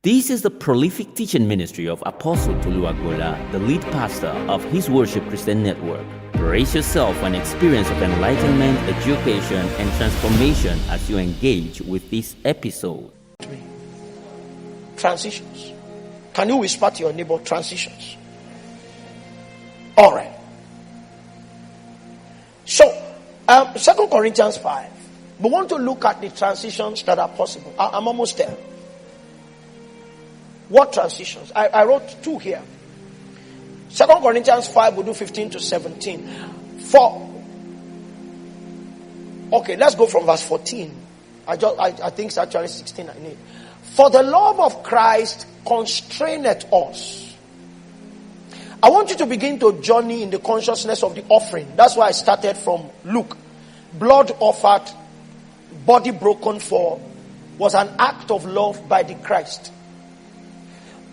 This is the prolific teaching ministry of Apostle Tolu Agboola, the lead pastor of His Worship Christian Network. Brace yourself for an experience of enlightenment, education, and transformation as you engage with this episode. Transitions. Can you whisper to your neighbor, transitions? All right. So, 2 Corinthians 5. We want to look at the transitions that are possible. I'm almost there. What transitions? I wrote two here. 2 Corinthians 5, we'll do 15 to 17. Okay, let's go from verse 14. I think it's actually 16 I need. For the love of Christ constraineth us. I want you to begin to journey in the consciousness of the offering. That's why I started from Luke. Blood offered, body broken for, was an act of love by the Christ.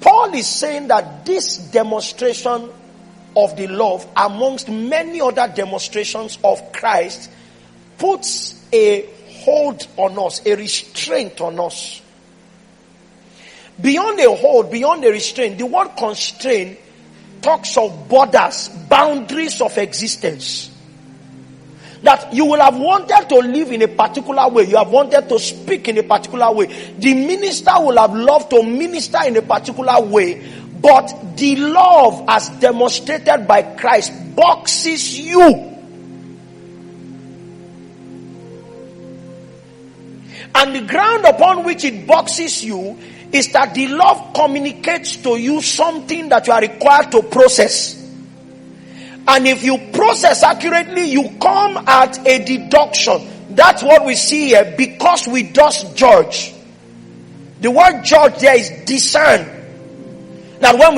Paul is saying that this demonstration of the love, amongst many other demonstrations of Christ, puts a hold on us, a restraint on us. Beyond a hold, beyond a restraint, the word constraint talks of borders, boundaries of existence. That you will have wanted to live in a particular way. You have wanted to speak in a particular way. The minister will have loved to minister in a particular way. But the love as demonstrated by Christ boxes you. And the ground upon which it boxes you is that the love communicates to you something that you are required to process. And if you process accurately, you come at a deduction. That's what we see here. Because we does judge. The word judge there is discern. Now when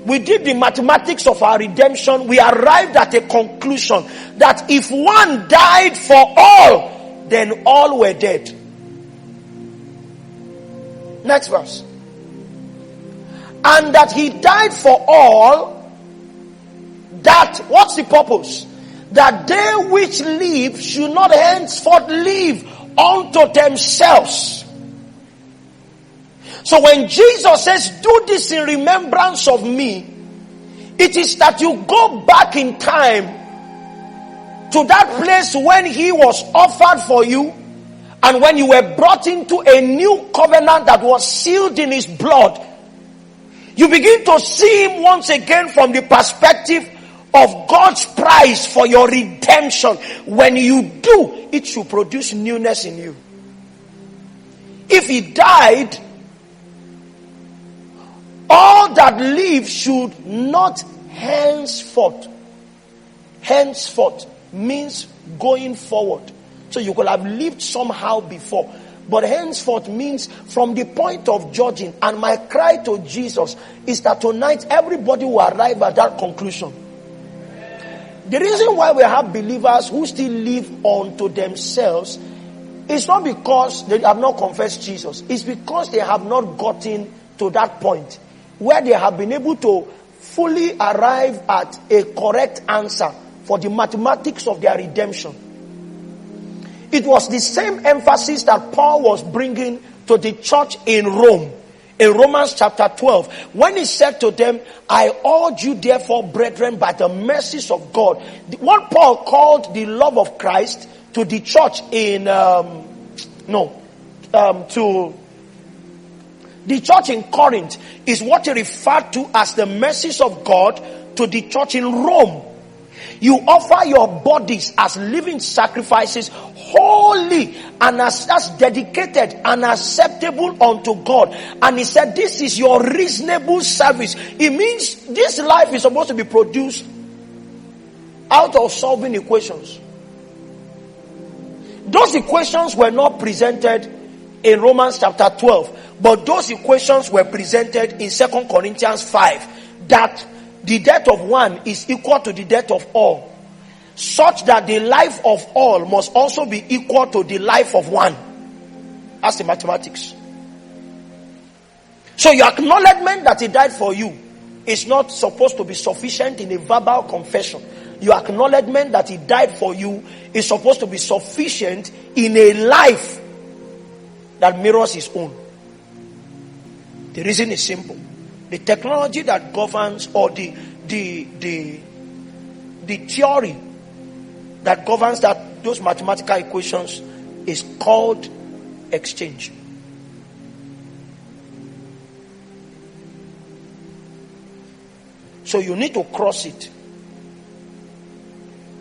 we did the mathematics of our redemption, we arrived at a conclusion that if one died for all, then all were dead. Next verse. And that he died for all, that, what's the purpose? That they which live should not henceforth live unto themselves. So when Jesus says, do this in remembrance of me, it is that you go back in time to that place when he was offered for you, and when you were brought into a new covenant that was sealed in his blood. You begin to see him once again from the perspective of God's price for your redemption. When you do, it should produce newness in you. If he died, all that live should not henceforth. Henceforth means going forward. So you could have lived somehow before. But henceforth means from the point of judging. And my cry to Jesus is that tonight everybody will arrive at that conclusion. The reason why we have believers who still live unto themselves is not because they have not confessed Jesus. It's because they have not gotten to that point where they have been able to fully arrive at a correct answer for the mathematics of their redemption. It was the same emphasis that Paul was bringing to the church in Rome. In Romans chapter 12, when he said to them, I urge you therefore, brethren, by the mercies of God. What Paul called the love of Christ to the church to the church in Corinth is what he referred to as the mercies of God to the church in Rome. You offer your bodies as living sacrifices, holy and as dedicated and acceptable unto God. And he said, this is your reasonable service. It means this life is supposed to be produced out of solving equations. Those equations were not presented in Romans chapter 12, but those equations were presented in 2 Corinthians 5, that the death of one is equal to the death of all, such that the life of all must also be equal to the life of one. That's the mathematics. So your acknowledgement that he died for you is not supposed to be sufficient in a verbal confession. Your acknowledgement that he died for you is supposed to be sufficient in a life that mirrors his own. The reason is simple. The technology that governs, or the theory that governs those mathematical equations is called exchange. So you need to cross it.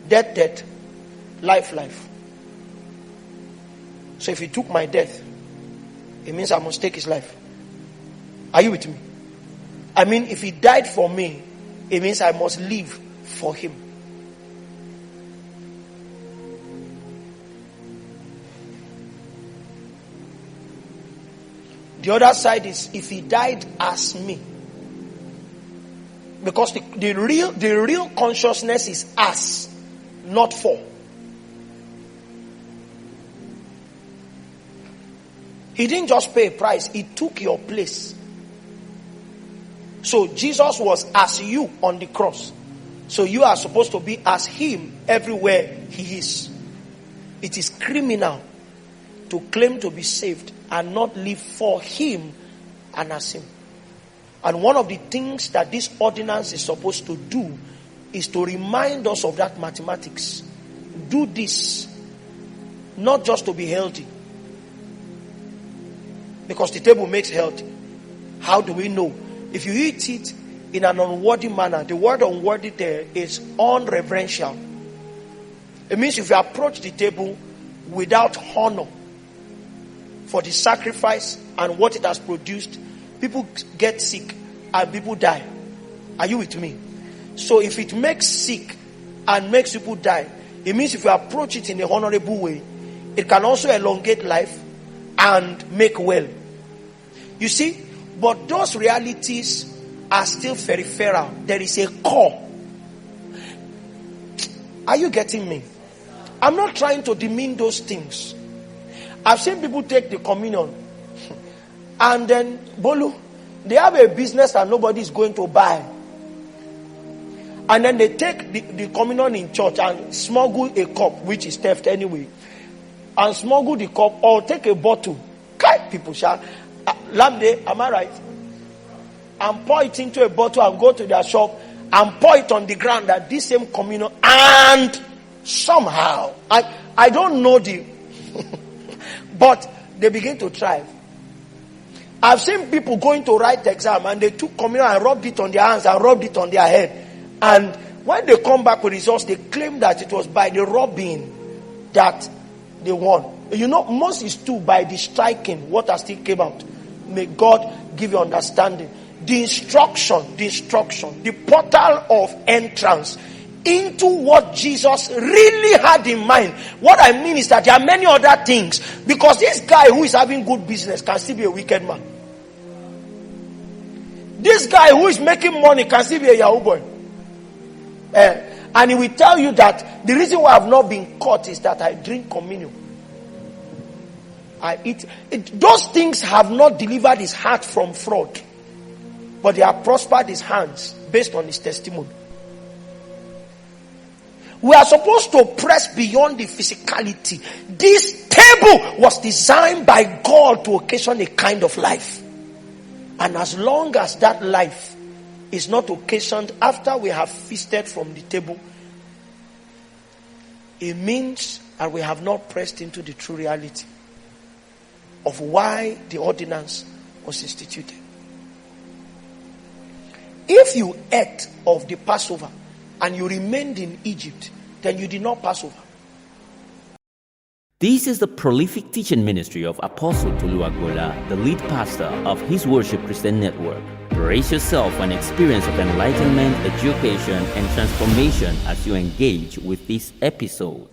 Death, death, life, life. So if he took my death, it means I must take his life. Are you with me? I mean, if he died for me, it means I must live for him. The other side is if he died as me. Because the real consciousness is as, not for. He didn't just pay a price, he took your place. So Jesus was as you on the cross. So you are supposed to be as him everywhere he is. It is criminal to claim to be saved and not live for him and as him. And one of the things that this ordinance is supposed to do is to remind us of that mathematics. Do this, not just to be healthy. Because the table makes healthy. How do we know? If you eat it in an unworthy manner, the word unworthy there is unreverential. It means if you approach the table without honor for the sacrifice and what it has produced, people get sick and people die. Are you with me? So if it makes sick and makes people die, it means if you approach it in a honorable way, it can also elongate life and make well. You see, but those realities are still peripheral. There is a core. Are you getting me? I'm not trying to demean those things. I've seen people take the communion and then, Bolu, they have a business and nobody is going to buy. And then they take the communion in church and smuggle a cup, which is theft anyway, and smuggle the cup, or take a bottle. People shall. Lamde, am I right? And pour it into a bottle and go to their shop and pour it on the ground at this same communion, and somehow, I don't know but they begin to thrive. I've seen people going to write the exam and they took communion and rubbed it on their hands and rubbed it on their head. And when they come back with results, they claim that it was by the rubbing that they won. You know, most is too by the striking, water still came out. May God give you understanding. The instruction, the portal of entrance into what Jesus really had in mind. What I mean is that there are many other things. Because this guy who is having good business can still be a wicked man. This guy who is making money can still be a Yahoo boy. And he will tell you that the reason why I have not been caught is that I drink communion. I eat. Those things have not delivered his heart from fraud. But they have prospered his hands based on his testimony. We are supposed to press beyond the physicality. This table was designed by God to occasion a kind of life. And as long as that life is not occasioned after we have feasted from the table, it means that we have not pressed into the true reality of why the ordinance was instituted. If you ate of the Passover and you remained in Egypt, then you did not pass over. This is the prolific teaching ministry of Apostle Tolu Agboola, the lead pastor of His Worship Christian Network. Brace yourself for an experience of enlightenment, education, and transformation as you engage with this episode.